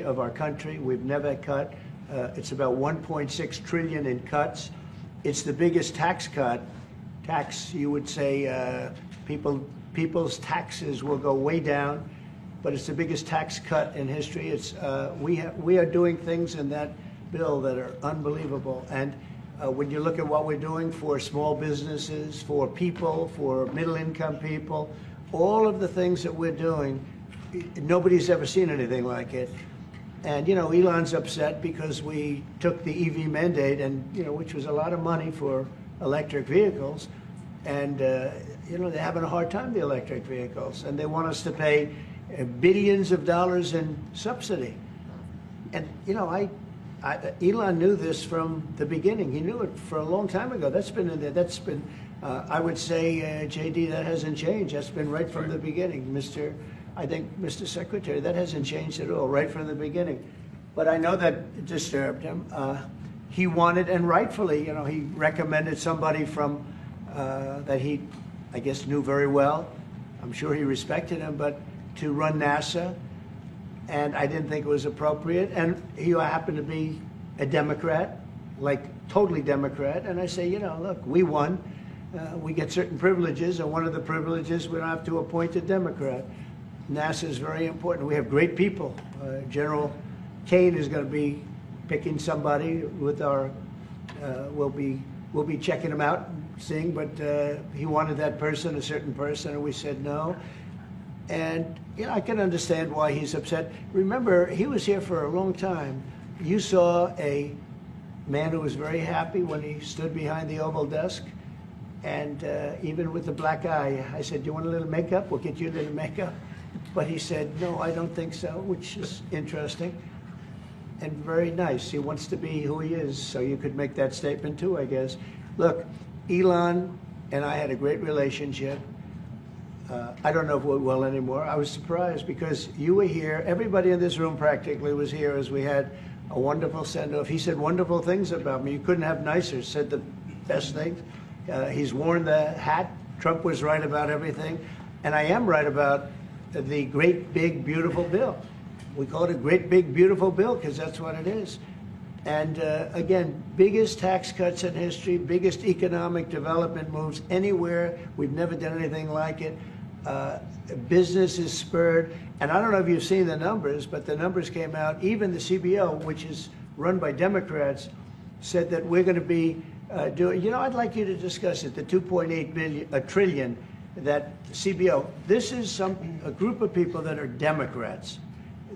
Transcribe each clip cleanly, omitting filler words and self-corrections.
of our country. We've never cut. It's about 1.6 trillion in cuts. It's the biggest tax cut. You would say, people's taxes will go way down, but it's the biggest tax cut in history. We are doing things in that bill that are unbelievable. And when you look at what we're doing for small businesses, for people, for middle-income people, all of the things that we're doing, nobody's ever seen anything like it. And, you know, Elon's upset because we took the EV mandate, and, you know, which was a lot of money for electric vehicles. And, you know, they're having a hard time, the electric vehicles. And they want us to pay billions of dollars in subsidy. And, you know, Elon knew this from the beginning. He knew it for a long time ago. That's been in there. That's been, I would say, JD, that hasn't changed. That's been right from the beginning, Mr. Secretary, that hasn't changed at all, right from the beginning. But I know that disturbed him. He wanted, and rightfully, you know, he recommended somebody from that he, I guess, knew very well. I'm sure he respected him, but to run NASA, and I didn't think it was appropriate. And he happened to be a Democrat, like totally Democrat. And I say, you know, look, we won. We get certain privileges, and one of the privileges, we don't have to appoint a Democrat. NASA is very important. We have great people. General Kane is going to be picking somebody with our. We'll be checking him out, seeing. But he wanted that person, a certain person, and we said no. And you know, I can understand why he's upset. Remember, he was here for a long time. You saw a man who was very happy when he stood behind the Oval desk. And even with the black eye, I said, "Do you want a little makeup? We'll get you a little makeup." But he said, "No, I don't think so," which is interesting and very nice. He wants to be who he is, so you could make that statement too, I guess. Look, Elon and I had a great relationship. I don't know if we're well anymore. I was surprised because you were here. Everybody in this room practically was here as we had a wonderful send-off. He said wonderful things about me. You couldn't have nicer. Said the best things. He's worn the hat. Trump was right about everything. And I am right about the great, big, beautiful bill. We call it a great, big, beautiful bill because that's what it is. And again, biggest tax cuts in history, biggest economic development moves anywhere. We've never done anything like it. Business is spurred. And I don't know if you've seen the numbers, but the numbers came out. Even the CBO, which is run by Democrats, said that we're going to be doing, you know, I'd like you to discuss it, the 2.8 trillion that CBO, this is a group of people that are Democrats.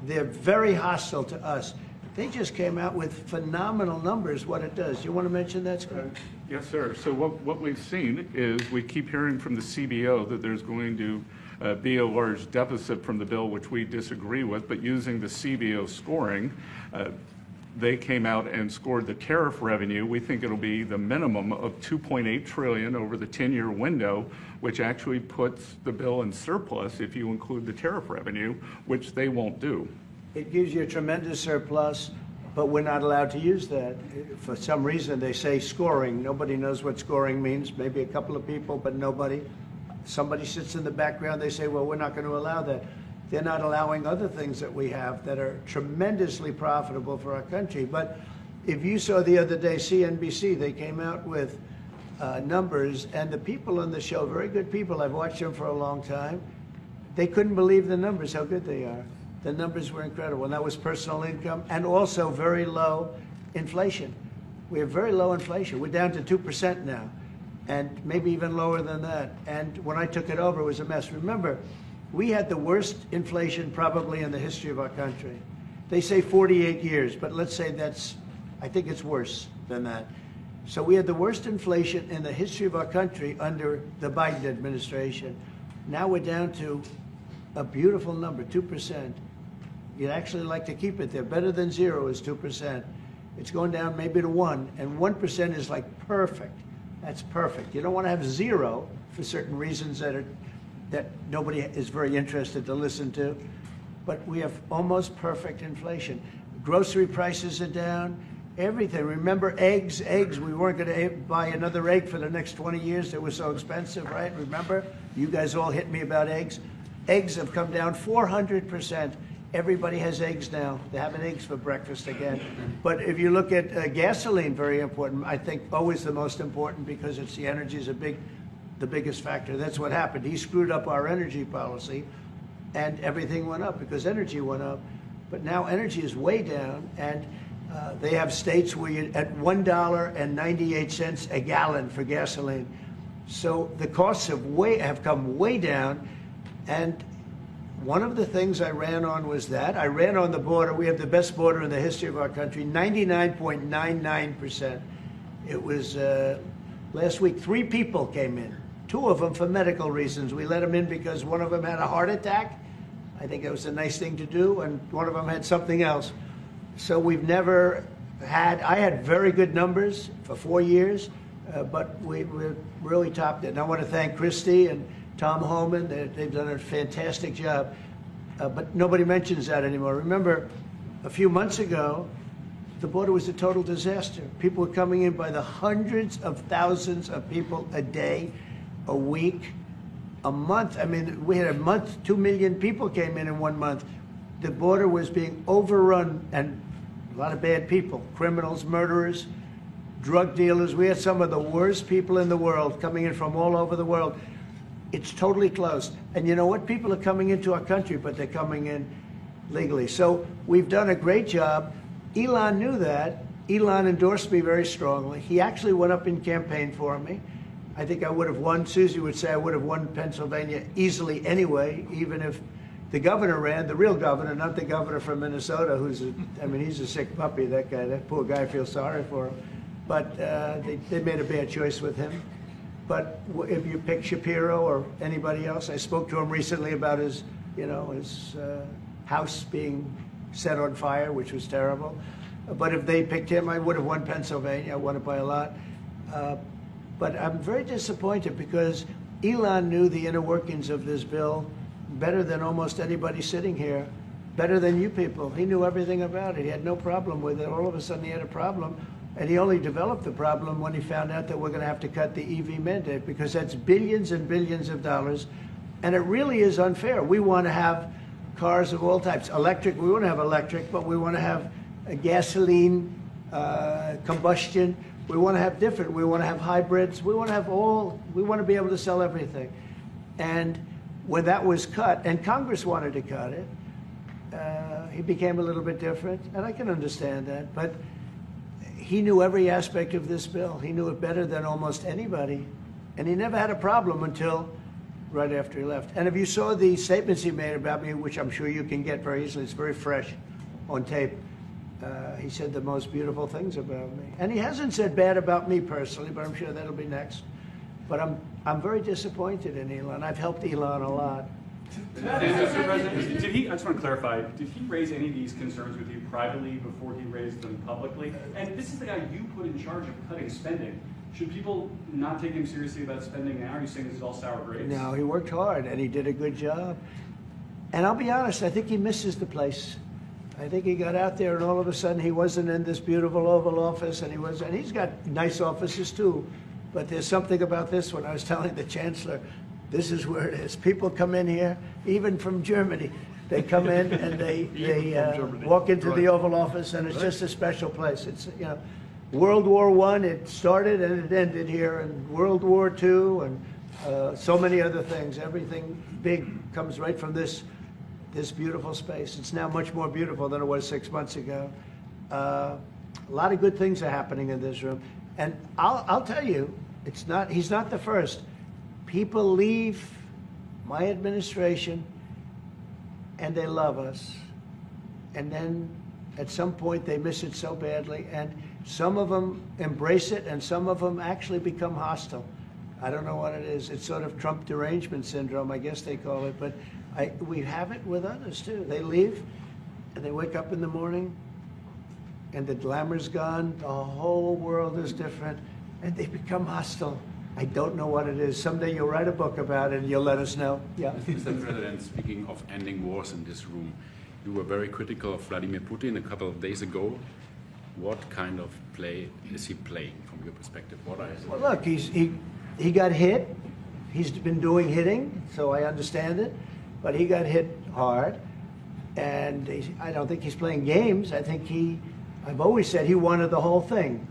They're very hostile to us. They just came out with phenomenal numbers, what it does. You want to mention that, Scott? Yes, sir. So what we've seen is we keep hearing from the CBO that there's going to be a large deficit from the bill, which we disagree with, but using the CBO scoring, they came out and scored the tariff revenue. We think it'll be the minimum of 2.8 trillion over the 10-year window, which actually puts the bill in surplus if you include the tariff revenue, which they won't do. It gives you a tremendous surplus, but we're not allowed to use that. For some reason, they say scoring. Nobody knows what scoring means. Maybe a couple of people, but nobody. Somebody sits in the background. They say, well, we're not going to allow that. They're not allowing other things that we have that are tremendously profitable for our country. But if you saw the other day, CNBC, they came out with numbers, and the people on the show, very good people, I've watched them for a long time, they couldn't believe the numbers, how good they are. The numbers were incredible, and that was personal income and also very low inflation. We have very low inflation. We're down to 2% now, and maybe even lower than that. And when I took it over, it was a mess. Remember, we had the worst inflation probably in the history of our country. They say 48 years, but let's say I think it's worse than that. So we had the worst inflation in the history of our country under the Biden administration. Now we're down to a beautiful number, 2%. You'd actually like to keep it there. Better than zero is 2%. It's going down maybe to 1, and 1% is like perfect. That's perfect. You don't want to have zero for certain reasons that nobody is very interested to listen to. But we have almost perfect inflation. Grocery prices are down. Everything. Remember eggs? Eggs. We weren't going to buy another egg for the next 20 years. They were so expensive, right? Remember? You guys all hit me about eggs. Eggs have come down 400% Everybody has eggs now. They're having eggs for breakfast again. But if you look at gasoline, very important. I think always the most important because it's the energy is the biggest factor. That's what happened. He screwed up our energy policy, and everything went up because energy went up. But now energy is way down, and they have states where you're at $1.98 a gallon for gasoline. So the costs have come way down, and one of the things I ran on was that. I ran on the border. We have the best border in the history of our country, 99.99%. It was last week, 3 people came in, 2 of them for medical reasons. We let them in because one of them had a heart attack. I think it was a nice thing to do, and one of them had something else. So we've never had, I had very good numbers for 4 years, but we really topped it. And I want to thank Christie and Tom Homan. They've done a fantastic job, but nobody mentions that anymore. Remember, a few months ago, the border was a total disaster. People were coming in by the hundreds of thousands of people a day, a week, a month. I mean, we had a month, 2 million people came in 1 month. The border was being overrun, and a lot of bad people, criminals, murderers, drug dealers. We had some of the worst people in the world coming in from all over the world. It's totally closed. And you know what? People are coming into our country, but they're coming in legally. So we've done a great job. Elon knew that. Elon endorsed me very strongly. He actually went up in campaign for me. I think I would have won. Susie would say I would have won Pennsylvania easily anyway, even if the governor ran, the real governor, not the governor from Minnesota, who's, he's a sick puppy, that guy. That poor guy, I feel sorry for him. But they made a bad choice with him. But if you pick Shapiro or anybody else, I spoke to him recently about his house being set on fire, which was terrible. But if they picked him, I would have won Pennsylvania. I won it by a lot. But I'm very disappointed because Elon knew the inner workings of this bill better than almost anybody sitting here, better than you people. He knew everything about it. He had no problem with it. All of a sudden he had a problem. And he only developed the problem when he found out that we're going to have to cut the EV mandate, because that's billions and billions of dollars. And it really is unfair. We want to have cars of all types. Electric, we want to have electric, but we want to have a gasoline, combustion. We want to have different. We want to have hybrids. We want to have all. We want to be able to sell everything. And when that was cut, and Congress wanted to cut it, he became a little bit different. And I can understand that. But he knew every aspect of this bill. He knew it better than almost anybody. And he never had a problem until right after he left. And if you saw the statements he made about me, which I'm sure you can get very easily, it's very fresh on tape, he said the most beautiful things about me. And he hasn't said bad about me personally, but I'm sure that'll be next. But I'm very disappointed in Elon. I've helped Elon a lot. Mr. President, did he, I just want to clarify, did he raise any of these concerns with you privately before he raised them publicly? And this is the guy you put in charge of cutting spending. Should people not take him seriously about spending now? Are you saying this is all sour grapes? No, he worked hard and he did a good job. And I'll be honest, I think he misses the place. I think he got out there and all of a sudden he wasn't in this beautiful Oval Office, and he's got nice offices too. But there's something about this one. I was telling the Chancellor, this is where it is. People come in here, even from Germany. They come in and they walk into the Oval Office, and it's just a special place. It's, World War I, it started and it ended here, and World War II, and so many other things. Everything big comes right from this beautiful space. It's now much more beautiful than it was 6 months ago. A lot of good things are happening in this room. And I'll tell you, he's not the first. People leave my administration and they love us. And then at some point they miss it so badly, and some of them embrace it and some of them actually become hostile. I don't know what it is. It's sort of Trump derangement syndrome, I guess they call it. But we have it with others too. They leave and they wake up in the morning and the glamour's gone. The whole world is different and they become hostile. I don't know what it is. Someday you'll write a book about it and you'll let us know. Yeah. Mr. President, speaking of ending wars in this room, you were very critical of Vladimir Putin a couple of days ago. What kind of play is he playing from your perspective? What are his... Well, look, he got hit. He's been doing hitting, so I understand it. But he got hit hard. And I don't think he's playing games. I think I've always said he wanted the whole thing.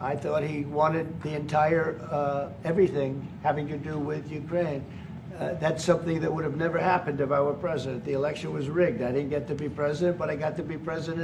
I thought he wanted the entire, everything having to do with Ukraine. That's something that would have never happened if I were president. The election was rigged. I didn't get to be president, but I got to be president